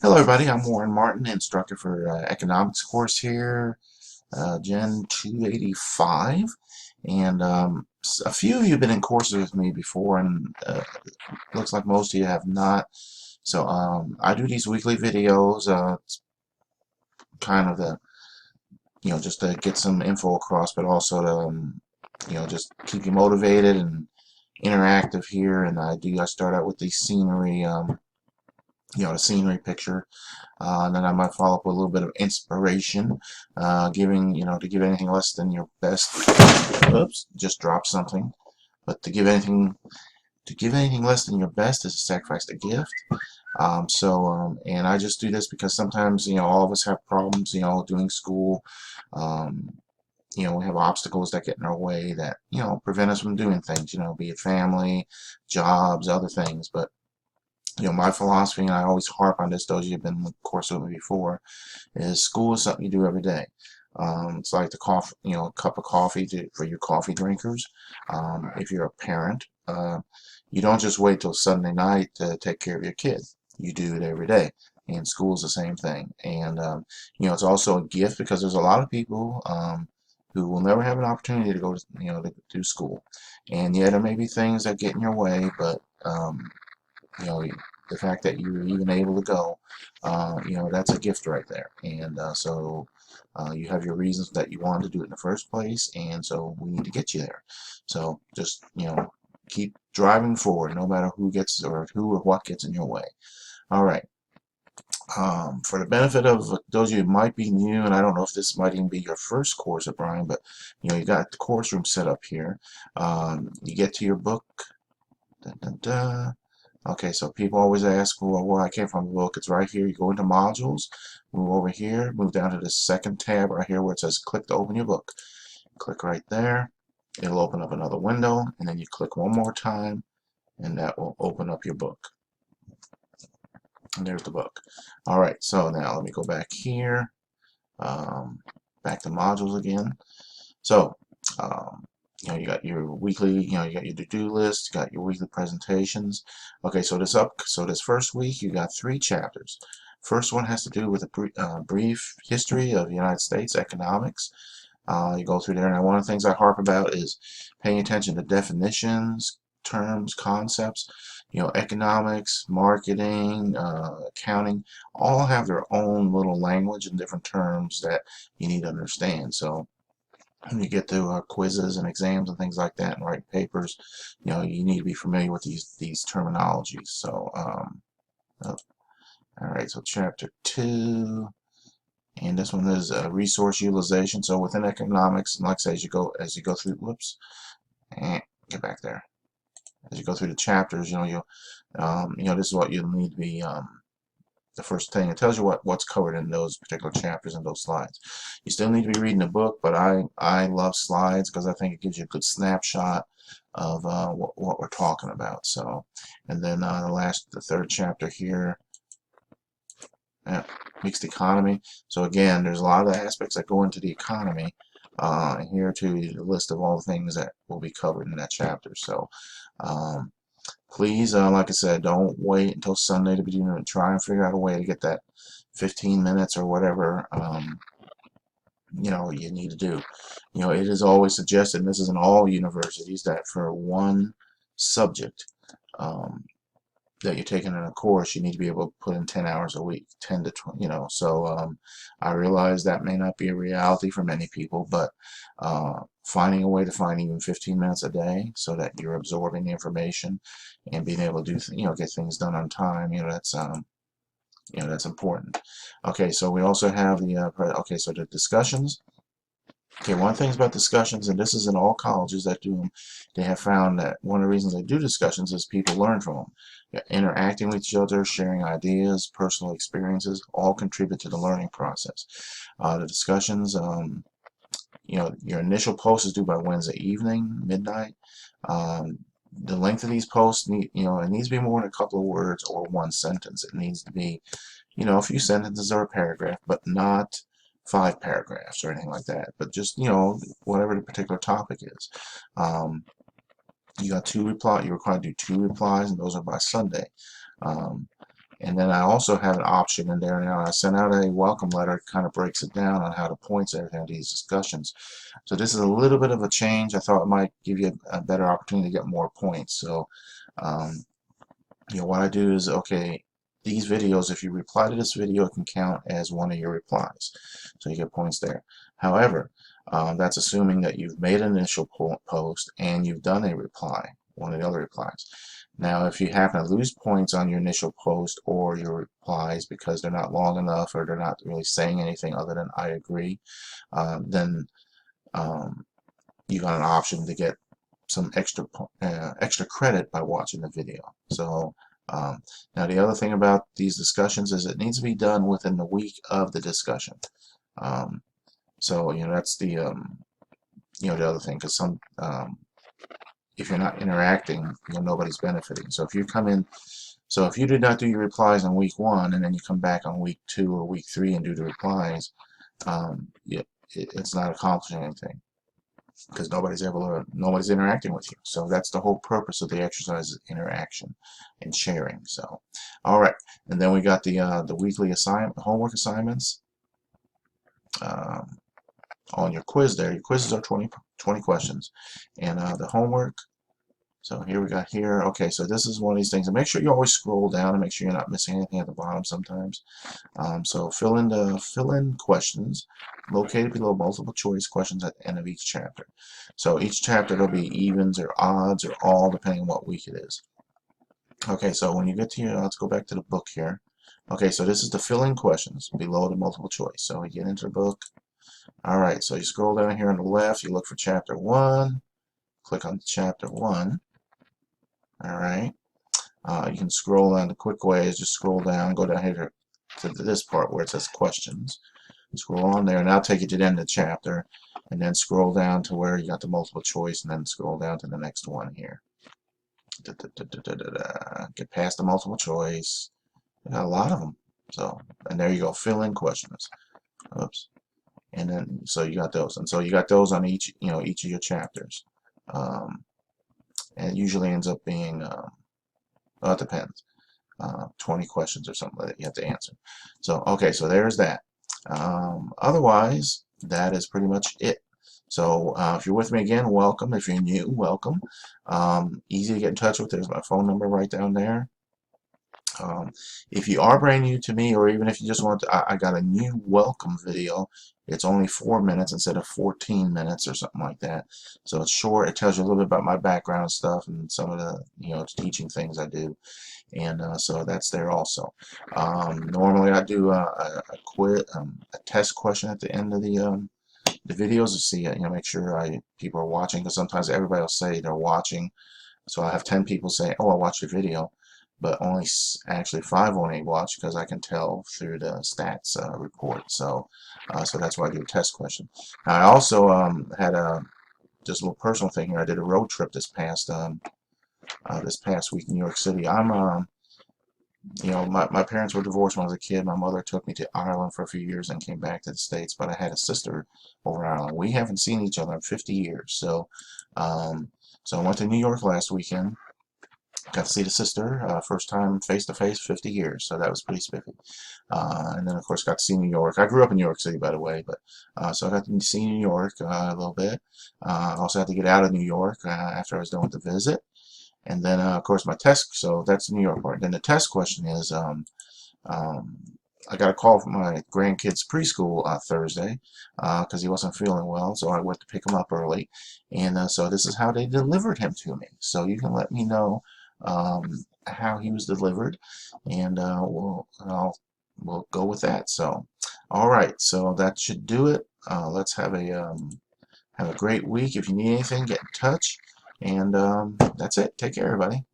Hello everybody, I'm Warren Martin, instructor for economics course here, Gen 285, and a few of you have been in courses with me before, and looks like most of you have not. So I do these weekly videos. It's kind of the, just to get some info across, but also to, just keep you motivated and interactive here. And I start out with the scenery, the scenery picture. And then I might follow up with a little bit of inspiration, to give anything less than your best. Oops, just dropped something. But to give anything less than your best is a sacrifice to gift. And I just do this because sometimes, all of us have problems, doing school. Um, we have obstacles that get in our way that, prevent us from doing things, be it family, jobs, other things. But my philosophy, and I always harp on this, those of you have been in the course with me before, is school is something you do every day. It's like the coffee, cup of coffee for you coffee drinkers. If you're a parent, you don't just wait till Sunday night to take care of your kid. You do it every day. And school is the same thing. And, it's also a gift because there's a lot of people who will never have an opportunity to go to do school. And yeah, there may be things that get in your way, but you know, the fact that you're even able to go, that's a gift right there. And you have your reasons that you wanted to do it in the first place, and so we need to get you there. So just, keep driving forward, no matter who or what gets in your way. All right. For the benefit of those of you who might be new, and I don't know if this might even be your first course at Brian, but you got the course room set up here. You get to your book. Dun, dun, dun. Okay, so people always ask, well, where I came from the book. It's right here. You go into modules, move over here, move down to the second tab right here where it says click to open your book. Click right there. It'll open up another window, and then you click one more time, and that will open up your book. And there's the book. All right, so now let me go back here, back to modules again. So, you got your weekly, you got your to-do list, you got your weekly presentations. Okay, so this first week you got 3 chapters. First one has to do with a brief history of the United States economics. You go through there, and one of the things I harp about is paying attention to definitions, terms, concepts. Economics, marketing, accounting, all have their own little language and different terms that you need to understand. So when you get to quizzes and exams and things like that and write papers, you need to be familiar with these terminologies. So, all right, so chapter 2, and this one is resource utilization. So within economics, and like I say, as you go through, whoops, and get back there. As you go through the chapters, this is what you'll need to be. The first thing it tells you what's covered in those particular chapters and those slides. You still need to be reading the book, but I love slides because I think it gives you a good snapshot of what we're talking about. So, and then the third chapter here, mixed economy. So again, there's a lot of the aspects that go into the economy. And here too, the list of all the things that will be covered in that chapter. So. Please, like I said, don't wait until Sunday to be doing it. Try and figure out a way to get that 15 minutes or whatever, you need to do. It is always suggested, and this is in all universities, that for one subject that you're taking in a course, you need to be able to put in 10 hours a week, 10 to 20, So I realize that may not be a reality for many people, but finding a way to find even 15 minutes a day so that you're absorbing the information and being able to do, get things done on time, that's important. Okay, so we also have so the discussions. Okay, one of the things about discussions, and this is in all colleges that do them, they have found that one of the reasons they do discussions is people learn from them. Interacting with each other, sharing ideas, personal experiences, all contribute to the learning process. The discussions, your initial post is due by Wednesday evening, midnight. The length of these posts, it needs to be more than a couple of words or one sentence. It needs to be, a few sentences or a paragraph, but not 5 paragraphs or anything like that, but just whatever the particular topic is. You got 2 replies. You're required to do 2 replies, and those are by Sunday. And then I also have an option in there now. I sent out a welcome letter. It kind of breaks it down on how to points everything to these discussions. So this is a little bit of a change. I thought it might give you a better opportunity to get more points. So, what I do is, okay, these videos, if you reply to this video, it can count as one of your replies. So you get points there. However, that's assuming that you've made an initial post and you've done a reply, one of the other replies. Now, if you happen to lose points on your initial post or your replies because they're not long enough or they're not really saying anything other than I agree, then you got an option to get some extra credit by watching the video. So now the other thing about these discussions is it needs to be done within the week of the discussion. So that's the the other thing, because if you're not interacting, nobody's benefiting. So if you come in, so if you did not do your replies on week 1 and then you come back on week 2 or week 3 and do the replies, it's not accomplishing anything because nobody's interacting with you. So that's the whole purpose of the exercise, is interaction and sharing. So, all right, and then we got the weekly homework assignments. On your quiz there, your quizzes are 20 questions, and the homework. So here we got here. Okay, so this is one of these things, and make sure you always scroll down and make sure you're not missing anything at the bottom sometimes. So fill in questions located below multiple choice questions at the end of each chapter. So each chapter there'll be evens or odds or all, depending on what week it is. Okay, so when you get to let's go back to the book here. Okay, so this is the fill in questions below the multiple choice. So we get into the book. All right, so you scroll down here on the left, you look for chapter 1, click on chapter 1. All right, you can scroll down. The quick way is just scroll down, go down here to this part where it says questions. Scroll on there, and that'll take you to the end of the chapter, and then scroll down to where you got the multiple choice, and then scroll down to the next one here. Get past the multiple choice. You got a lot of them. So, and there you go, fill in questions. Oops. And then, so you got those, and so you got those on each of your chapters, and it usually ends up being, well, it depends, 20 questions or something that you have to answer. So okay, so there's that. Otherwise, that is pretty much it. So if you're with me again, welcome. If you're new, welcome. Easy to get in touch with. There's my phone number right down there. If you are brand new to me, or even if you just want to, I got a new welcome video. It's only 4 minutes instead of 14 minutes or something like that. So it's short. It tells you a little bit about my background and stuff and some of the teaching things I do. And so that's there also. Normally I do a test question at the end of the videos to see, make sure people are watching, because sometimes everybody will say they're watching. So I have 10 people say, oh, I watched your video, but only actually 5 only watch, because I can tell through the stats report. So that's why I do a test question. Now, I also had just a little personal thing here. I did a road trip this past week in New York City. I'm my parents were divorced when I was a kid. My mother took me to Ireland for a few years and came back to the States, but I had a sister over in Ireland. We haven't seen each other in 50 years. So so I went to New York last weekend. Got to see the sister, first time face-to-face, 50 years, so that was pretty spiffy. And then, of course, got to see New York. I grew up in New York City, by the way, but so I got to see New York a little bit. I also had to get out of New York after I was done with the visit. And then, of course, my test, so that's the New York part. Then the test question is, I got a call from my grandkid's preschool Thursday because he wasn't feeling well, so I went to pick him up early. And so this is how they delivered him to me. So you can let me know how he was delivered, and we'll go with that. So, all right, so that should do it. Let's have a great week. If you need anything, get in touch, and that's it. Take care, everybody.